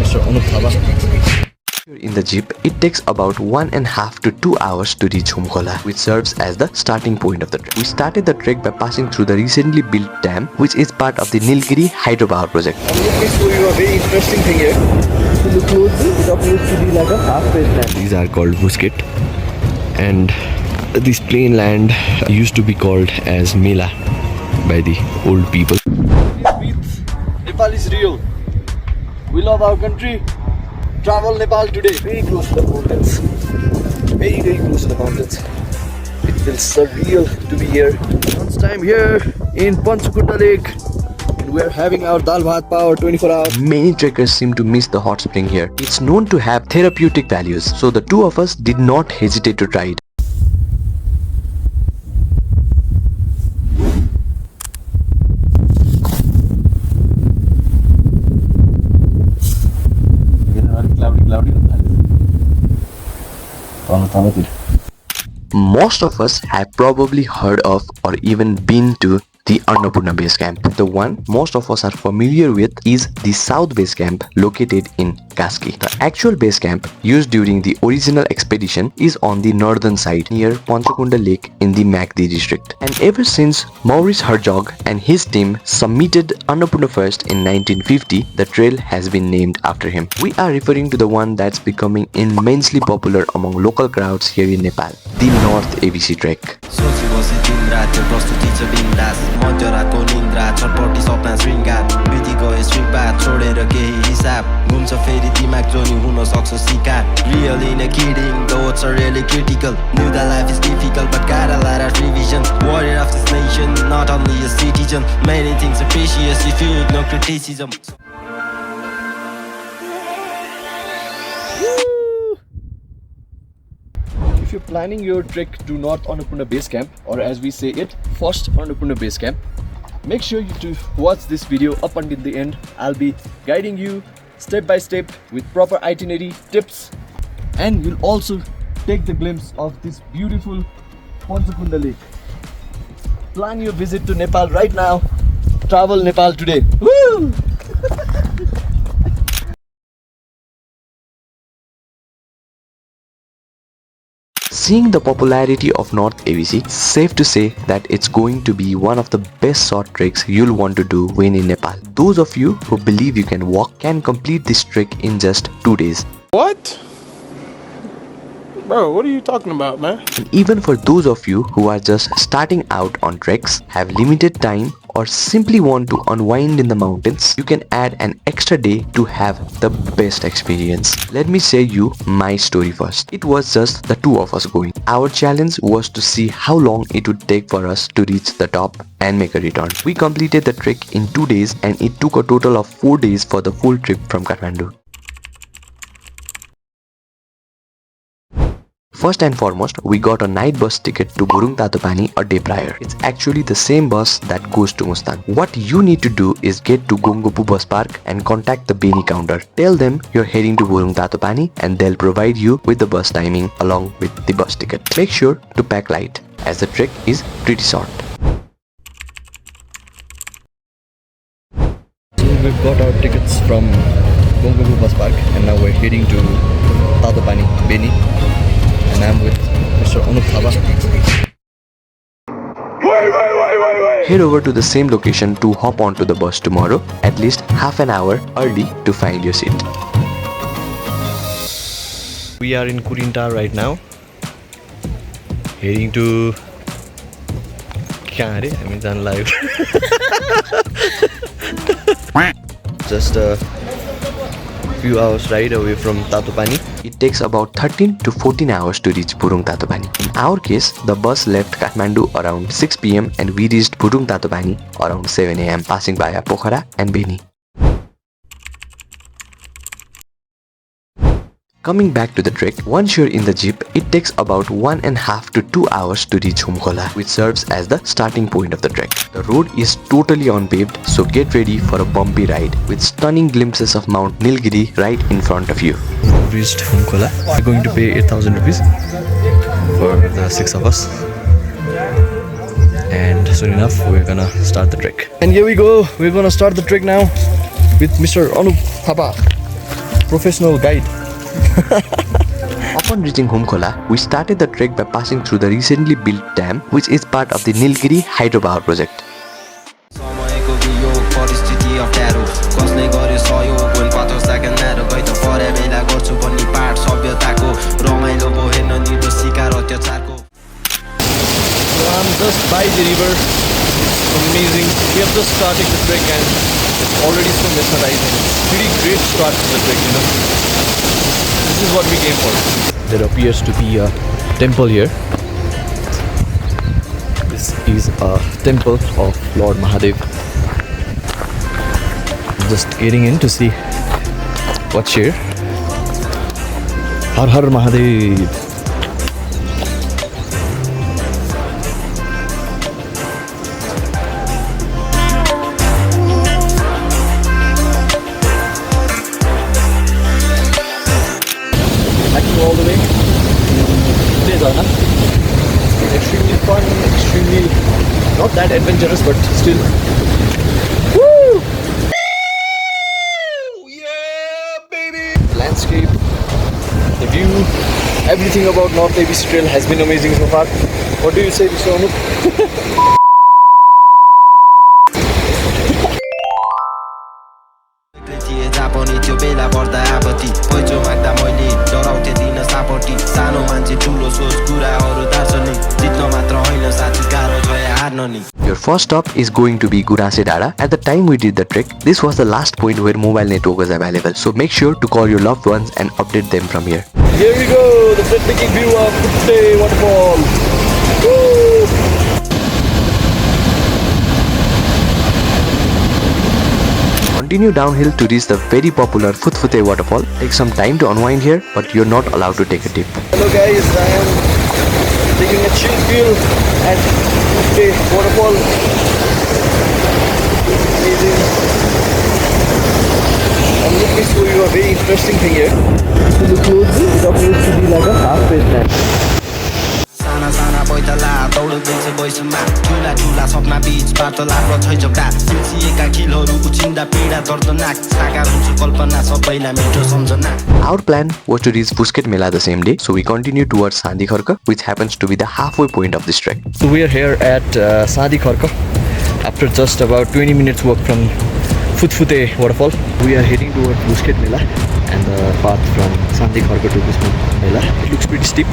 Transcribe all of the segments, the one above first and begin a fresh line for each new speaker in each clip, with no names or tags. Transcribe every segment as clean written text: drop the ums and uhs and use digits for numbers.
Mr. Annapurna.
In the jeep, it takes about 1.5 to 2 hours to reach Humkola, which serves as the starting point of the trek. We started the trek by passing through the recently built dam, which is part of the Nilgiri hydropower project.
Let me show you a very interesting thing here. If you look closely, it appears to be like a half-faced land. These are called buskit, and this plain land used to be called as Mela by the old people. Nepal is real. We love our country. Travel Nepal today. Very close to the mountains. Very close to the mountains. It feels surreal to be here. Lunchtime here in Panchakunda Lake. And we are having our dal bhat power 24 hours.
Many trekkers seem to miss the hot spring here. It's known to have therapeutic values, so the two of us did not hesitate to try it. Most of us have probably heard of or even been to the Annapurna Base Camp. The one most of us are familiar with is the South Base Camp located in Kaski. The actual base camp used during the original expedition is on the northern side near Panchakunda Lake in the Magdi district. And ever since Maurice Herzog and his team submitted Annapurna first in 1950, the trail has been named after him. We are referring to the one that's becoming immensely popular among local crowds here in Nepal, the North ABC Trek.
मध्यरातको निन्द्रा छटपटी सपना श्रृंगार बिति गए श्रृंगार छोडेर केही हिसाब घुम्छ फेरि दिमाग जोनी हुन सक्छ शिकार really in a kidding though it's really critical knew that life is difficult but got a lot of revision warrior of this nation not only a citizen many things are precious if you ignore criticism.
If you're planning your trek to North Annapurna Base Camp, or as we say it, First Annapurna Base Camp, make sure you to watch this video up until the end. I'll be guiding you step by step with proper itinerary, tips, and you'll also take the glimpse of this beautiful Panchakunda Lake. Plan your visit to Nepal right now. Travel Nepal today. Woo!
Seeing the popularity of North ABC, it's safe to say that it's going to be one of the best short treks you'll want to do when in Nepal. Those of you who believe you can walk can complete this trek in just 2 days.
What? Bro, what are you talking about, man?
And even for those of you who are just starting out on treks, have limited time, or simply want to unwind in the mountains, you can add an extra day to have the best experience. Let me share you my story first. It was just the two of us going. Our challenge was to see how long it would take for us to reach the top and make a return. We completed the trek in 2 days and it took a total of 4 days for the full trip from Kathmandu. First and foremost, we got a night bus ticket to Burung Tatopani a day prior. It's actually the same bus that goes to Mustang. What you need to do is get to Gongopu bus park and contact the Beni counter. Tell them you're heading to Burung Tatopani and they'll provide you with the bus timing along with the bus ticket. Make sure to pack light as the trek is pretty short.
So we've got our tickets from Gongopu bus park and now we're heading to Tatopani, Beni. And I'm with Mr. Annapurna.
Head over to the same location to hop onto the bus tomorrow, at least half an hour early to find your seat.
We are in Kurinta right now, heading to live. Just a few hours ride away from Tatopani.
It takes about 13 to 14 hours to reach Burung Tatopani. In our case, the bus left Kathmandu around 6 PM and we reached Burung Tatopani around 7 AM, passing via Pokhara and Beni. Coming back to the trek, once you're in the jeep, it takes about 1.5 to 2 hours to reach Humkola, which serves as the starting point of the trek. The road is totally unpaved, so get ready for a bumpy ride with stunning glimpses of Mount Nilgiri right in front of you.
We've reached Humkola. We're going to pay 8,000 rupees for the 6 of us. And soon enough, we're gonna start the trek. And here we go. We're gonna start the trek now with Mr. Annapurna. professional guide.
Upon reaching Humkola, we started the trek by passing through the recently built dam, which is part of the Nilgiri hydropower project.
समयको वियोग परिस्थिति अप्ठ्यारो कसले गर्यो सहयोग when पत्थर साका नारो गइ त फर्या बेला गर्छु भन्ने पाठ सभ्यताको रमाइलो पो हेर्न निर्दोष शिकार अत्याचारको
So I'm just by the river. It's amazing. We have just started the trek and it's already so mesmerizing. Pretty great start to the trek, you know. This is what we came for. There appears to be a temple here. This is a temple of Lord Mahadev. Just getting in to see what's here. Har Har Mahadev. All the way. Days are extremely fun, extremely not that adventurous, but still. Woo! Yeah, baby! Landscape, the view, everything about North ABC Trail has been amazing so far. What do you say, Mr. Anup?
जापनी त्यो बेला पर्दा आपत्ति पैजो माग्दा मैले डराउँथे दिन सापटी सानो मान्छे ठुलो सोच कुराहरू दार्शनिक जित्न मात्र होइन साथी गाह्रो जय हार्न नि
Your first stop is going to be Gurase Dara. At the time we did the trek, this was the last point where mobile network was available. So make sure to call your loved ones and update them from here.
Here we go, the breathtaking view of Phutphute Waterfall. Woo!
Continue downhill to reach the very popular Phutphute Waterfall. Take some time to unwind here, but you're not allowed to take a dip.
Hello guys, I am taking a chill feel at Phutphute Waterfall. Amazing. And let me show you a very interesting thing here. So the clothes, it appears to be like a half-page net.
साना साना पैदला दौडिन्छ बैसमा ठुला ठुला सपना बीच वार्तालाप र छैचौका सिल्सिएका खिलहरू उछिन्दा पीडा दर्दनाक साकार हुन्छ कल्पना सबैलाई मिठो सम्झना
Our plan was to reach Pushket Mela the same day, so we continued towards Sandi Kharka, which happens to be the halfway point of this trek.
So we are here at Sandi Kharka after just about 20 minutes walk from Phutphute Waterfall. We are heading towards Pushket Mela and the path from Sandi Kharka to Pushket Mela. It looks pretty steep.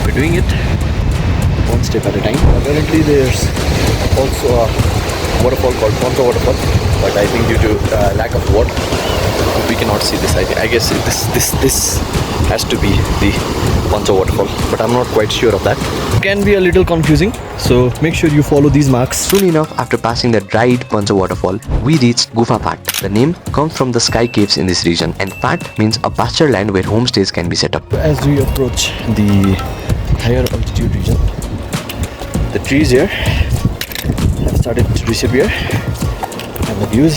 We're doing it one step at a time. Apparently there's also a waterfall called Panchakunda Waterfall, but I think due to lack of water we cannot see this. I guess this has to be the Panchakunda Waterfall, but I'm not quite sure of that. It can be a little confusing, so make sure you follow these marks.
Soon enough, after passing the dried Pancha waterfall, we reached Gufa Phat. The name comes from the sky caves in this region, and Phat means a pasture land where homestays can be set up.
As we approach the higher altitude region, the trees here have started to disappear and the views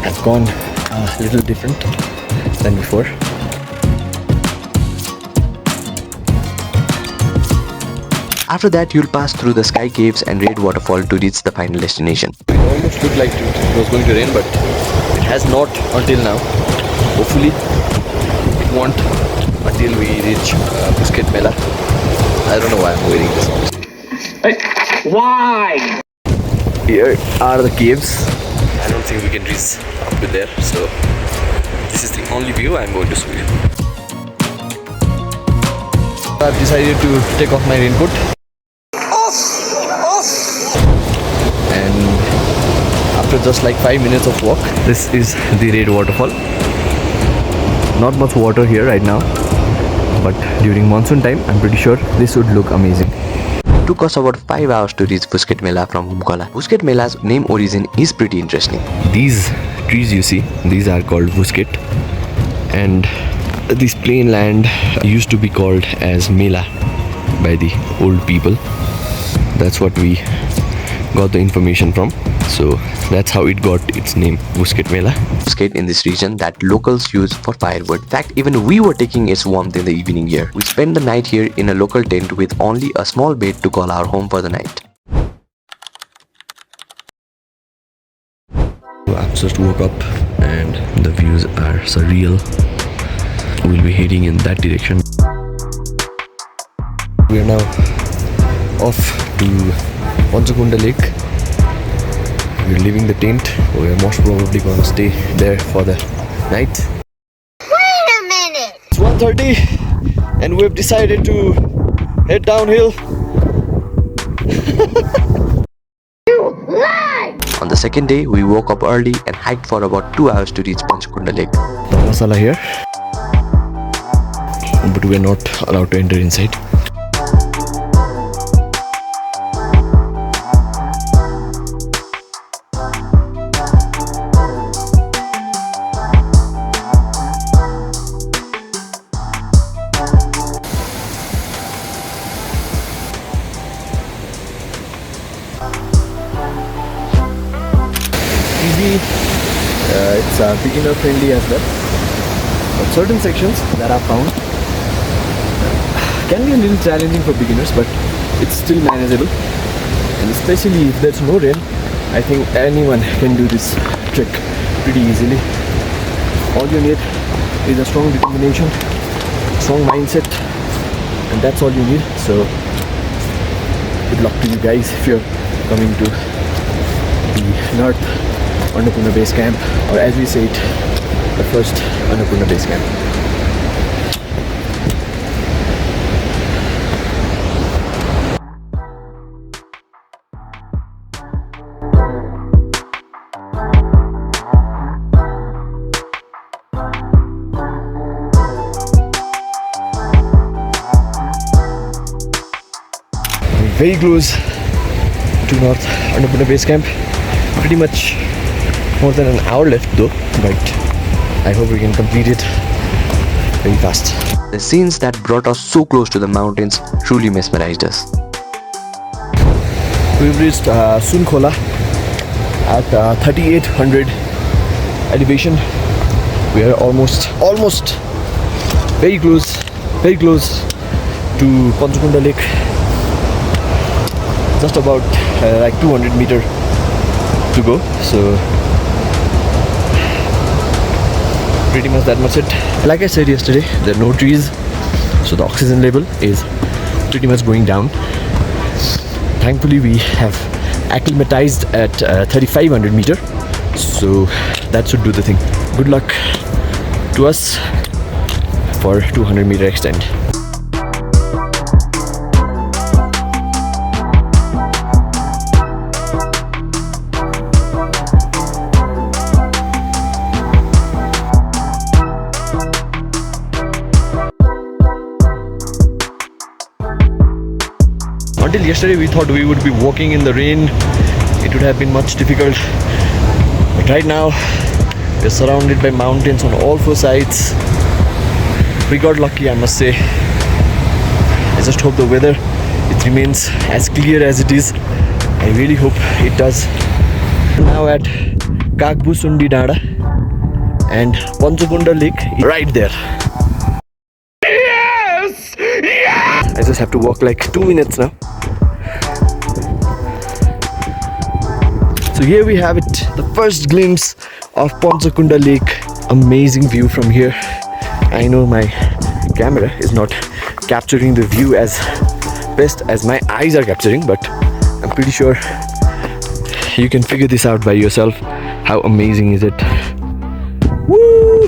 have gone a little different than before.
After that, you'll pass through the sky caves and raid waterfall to reach the final destination.
It almost looked like it was going to rain, but it has not until now. Hopefully it won't until we reach Pushket Mela. I don't know why I'm wearing this.
Why?
Here are the caves. I don't think we can reach up to there, so this is the only view I'm going to show you. I've decided to take off my raincoat. And after just like 5 minutes of walk, this is the raid waterfall. Not much water here right now, but during monsoon time I'm pretty sure this would look amazing.
It took us about 5 hours to reach Pushket Mela from Humkola. Pushket Mela's name origin is pretty interesting.
These trees you see, these are called Phutphute, and this plain land used to be called as Mela by the old people. That's what we got the information from. So that's how it got its name, Pushket Mela.
Pushket in this region that locals use for firewood. In fact, even we were taking its warmth in the evening here. We spent the night here in a local tent with only a small bed to call our home for the night.
So I've just woke up and the views are surreal. We'll be heading in that direction. We are now off to Panchakunda Lake. We're leaving the tent. We're most probably gonna stay there for the night.
Wait a minute!
It's 1:30 and we've decided to head downhill.
On the second day, we woke up early and hiked for about 2 hours to reach Panchakunda Lake.
Masala here, but we're not allowed to enter inside. Easy, it's beginner friendly as well, but certain sections that I've found can be a little challenging for beginners, but it's still manageable, and especially if there's no rain, I think anyone can do this trek pretty easily. All you need is a strong determination, strong mindset, and that's all you need. So good luck to you guys if you're coming to the North Annapurna Base Camp, or as we say it, the first Annapurna Base Camp. We're very close to North Annapurna Base Camp. Pretty much more than an hour left though, but I hope we can complete it very fast.
The scenes that brought us so close to the mountains truly mesmerized us.
We've reached Sunkhola at 3800 elevation. We are almost very close to Panchakunda Lake. Just about like 200 meter to go, so pretty much that much it. Like I said yesterday, there are no trees, so the oxygen level is pretty much going down. Thankfully we have acclimatized at 3500 meter, so that should do the thing. Good luck to us for 200 meter extend. Until yesterday we thought we would be walking in the rain. It would have been much difficult, but right now we're surrounded by mountains on all four sides. We got lucky, I must say. I just hope the weather it remains as clear as it is. I really hope it does. Now at Kakbusundi Dada and Panchakunda Lake right there. Yes! Yes! I just have to walk like 2 minutes now. So here we have it, the first glimpse of Panchakunda Lake. Amazing view from here. I know my camera is not capturing the view as best as my eyes are capturing, but I'm pretty sure you can figure this out by yourself. How amazing is it? Woo!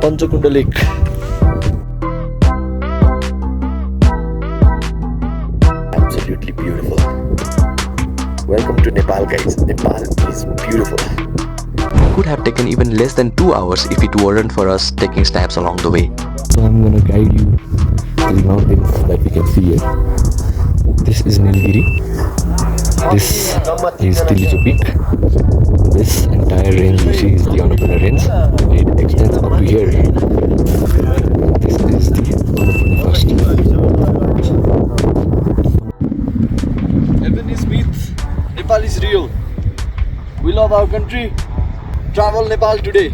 Panchakunda Lake. Absolutely beautiful. Welcome to Nepal, guys. Nepal is beautiful.
It could have taken even less than 2 hours if it weren't for us taking snaps along the way.
So I'm gonna guide you to the mountains that we can see here. This is Nilgiri. This is Tilicho Peak. This entire range you see is the Annapurna range. It extends up to here. This is the Annapurna first. Heaven is myth. Nepal is real. We love our country. Travel Nepal today.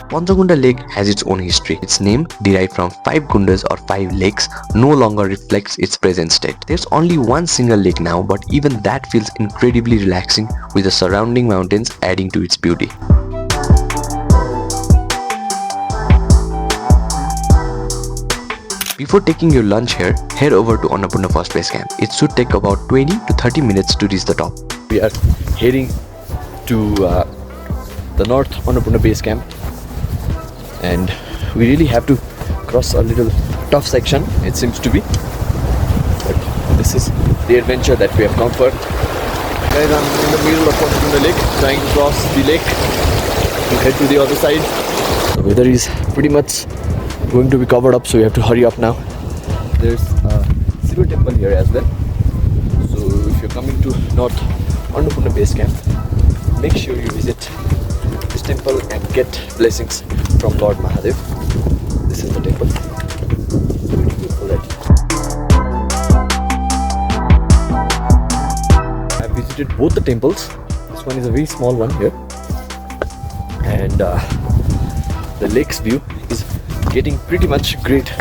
Panchakunda Lake has its own history. Its name, derived from 5 kundas or 5 lakes, no longer reflects its present state. There's only one single lake now, but even that feels incredibly relaxing with the surrounding mountains adding to its beauty. Before taking your lunch here, head over to Annapurna First Base Camp. It should take about 20 to 30 minutes to reach the top.
We are heading to the North Annapurna Base Camp, and we really have to cross a little tough section, it seems to be, but this is the adventure that we have come for. Guys, I'm in the middle of Panchakunda Lake, trying to cross the lake to head to the other side. The weather is pretty much going to be covered up, so we have to hurry up now. There's a Shiva temple here as well, so if you're coming to North Annapurna Base Camp, make sure you visit this temple and get blessings from Lord Mahadev. This is the temple. Beautiful that. I've visited both the temples. This one is a very small one here, and the lake's view is getting pretty much great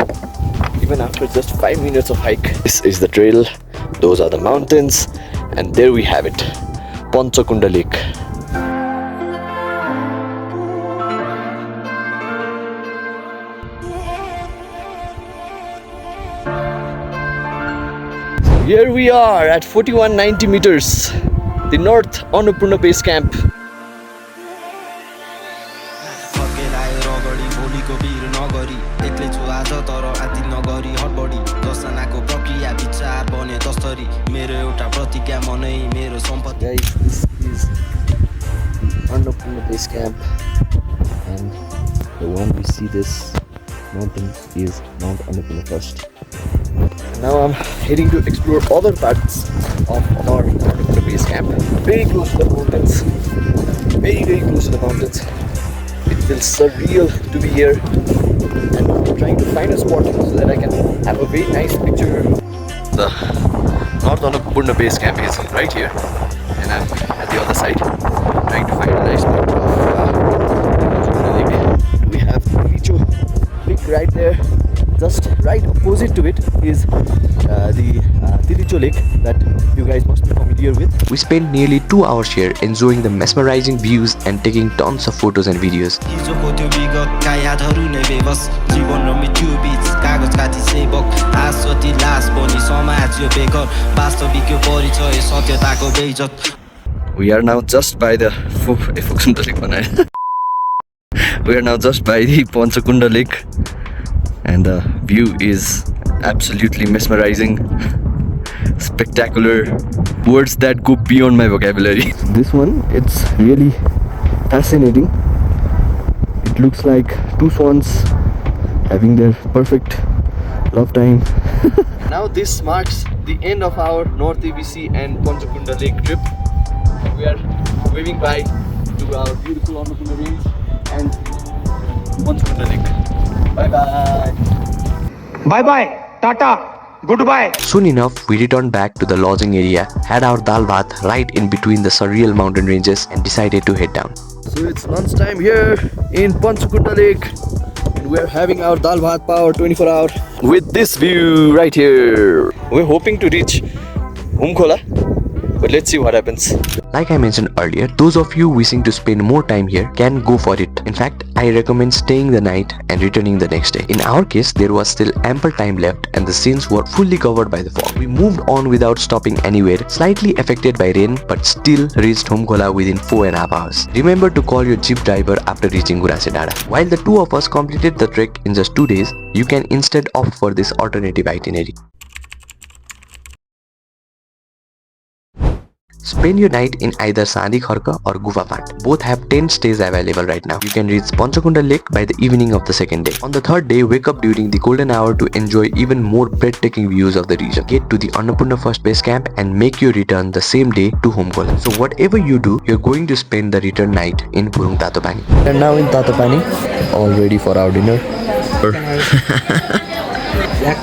even after just 5 minutes of hike. This is the trail, those are the mountains, and there we have it, Panchakunda Lake. Here we are at 4190 meters, the North Annapurna Base Camp. Guys, this is the Annapurna Base Camp, and the one we see this mountain is Mount Annapurna first. And now I'm heading to explore other parts of North Annapurna Base Camp. Very close to the mountains. Very close to the mountains. It feels surreal to be here, and I'm trying to find a spot so that I can have a very nice picture. The North Annapurna Base Camp is right here, and I'm at the other side trying to find a nice spot of the Panchakunda Lake. We have Phutphute Lake right there. Just right opposite to it is the Phutphute Lake that you guys must be familiar with.
We spent nearly 2 hours here enjoying the mesmerizing views and taking tons of photos and videos.
We are now just by the we are now just by the Panchakunda Lake, and the view is absolutely mesmerizing, spectacular, words that go beyond my vocabulary. This one, it's really fascinating. It looks like two swans having their perfect love time. Now this marks the end of our North ABC and Panchakunda Lake trip. We are waving bye to our beautiful Annapurna Range and Panchakunda Lake. Bye bye.
Bye bye. Tata. Goodbye.
Soon enough, we returned back to the lodging area, had our dal bhat right in between the surreal mountain ranges, and decided to head down.
So it's lunchtime here in Panchakunda Lake, and we're having our dal bhat power 24 hour with this view right here. We're hoping to reach Humkola, but let's see what happens.
Like I mentioned earlier, those of you wishing to spend more time here can go for it. In fact, I recommend staying the night and returning the next day. In our case, there was still ample time left and the scenes were fully covered by the fog. We moved on without stopping anywhere, slightly affected by rain, but still reached Humkola within 4.5 hours. Remember to call your jeep driver after reaching Gurase Dada. While the two of us completed the trek in just 2 days, you can instead opt for this alternative itinerary. Spend your night in either Sandi Kharka or Gufa Phat. Both have tent stays available right now. You can reach Panchakunda Lake by the evening of the second day. On the third day, wake up during the golden hour to enjoy even more breathtaking views of the region. Get to the Annapurna First Base Camp and make your return the same day to Humkola. So whatever you do, you're going to spend the return night in Purung Tatopani.
And now in Tatopani, all ready for our dinner.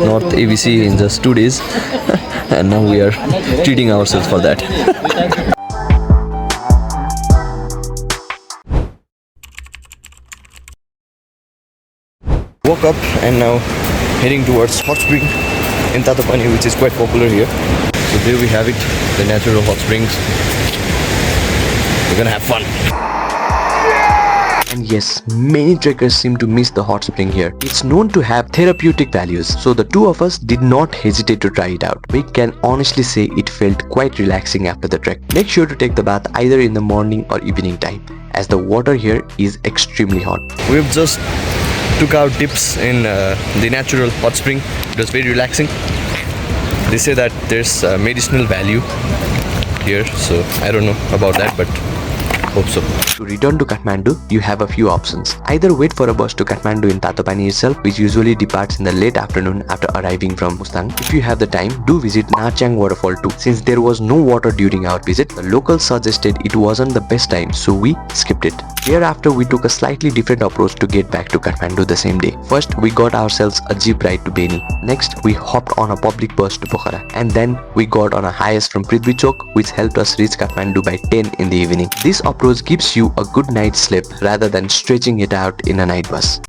North ABC in just 2 days, and now we are treating ourselves for that. Woke up and now heading towards hot spring in Tatopani, which is quite popular here. So there we have it, the natural hot springs. We're gonna have fun.
And yes, many trekkers seem to miss the hot spring here. It's known to have therapeutic values, so the two of us did not hesitate to try it out. We can honestly say it felt quite relaxing after the trek. Make sure to take the bath either in the morning or evening time, as the water here is extremely hot.
We've just took our dips in the natural hot spring. It was very relaxing. They say that there's medicinal value here, so I don't know about that, but hope so.
To return to Kathmandu, you have a few options. Either wait for a bus to Kathmandu in Tatopani itself, which usually departs in the late afternoon after arriving from Mustang. If you have the time, do visit Phutphute Waterfall too. Since there was no water during our visit, the locals suggested it wasn't the best time, so we skipped it. Thereafter, we took a slightly different approach to get back to Kathmandu the same day. First, we got ourselves a jeep ride to Beni. Next, we hopped on a public bus to Pokhara. And then, we got on a highest from Prithvi Chowk, which helped us reach Kathmandu by 10 in the evening. This approach gives you a good night's sleep rather than stretching it out in a night bus.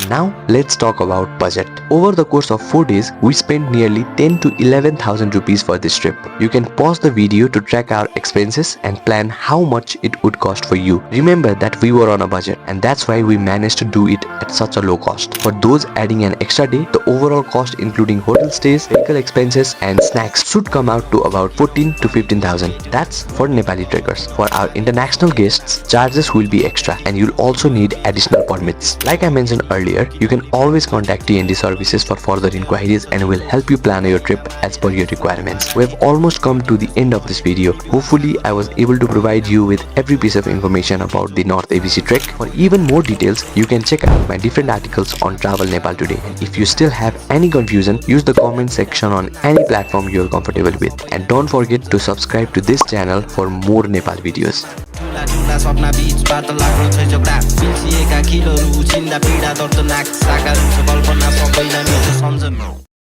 Now let's talk about budget. Over the course of 4 days, we spent nearly 10 to 11,000 rupees for this trip. You can pause the video to track our expenses and plan how much it would cost for you. Remember that we were on a budget, and that's why we managed to do it at such a low cost. For those adding an extra day, the overall cost including hotel stays, vehicle expenses and snacks should come out to about 14 to 15,000. That's for Nepali trekkers. For our international guests, charges will be extra and you'll also need additional permits. Like I mentioned earlier, you can always contact TND services for further inquiries and will help you plan your trip as per your requirements. We have almost come to the end of this video. Hopefully I was able to provide you with every piece of information about the North ABC trek. For even more details, you can check out my different articles on Travel Nepal Today. And if you still have any confusion, use the comment section on any platform you are comfortable with. And don't forget to subscribe to this channel for more Nepal videos.
ठुला सपना बीचबाट लाग्रो छ झगडा पिल्सिएका खिलहरू उछिन्दा पीडा दर्दनाक साकार हुन्छ कल्पना सबैलाई मेरो सम्झना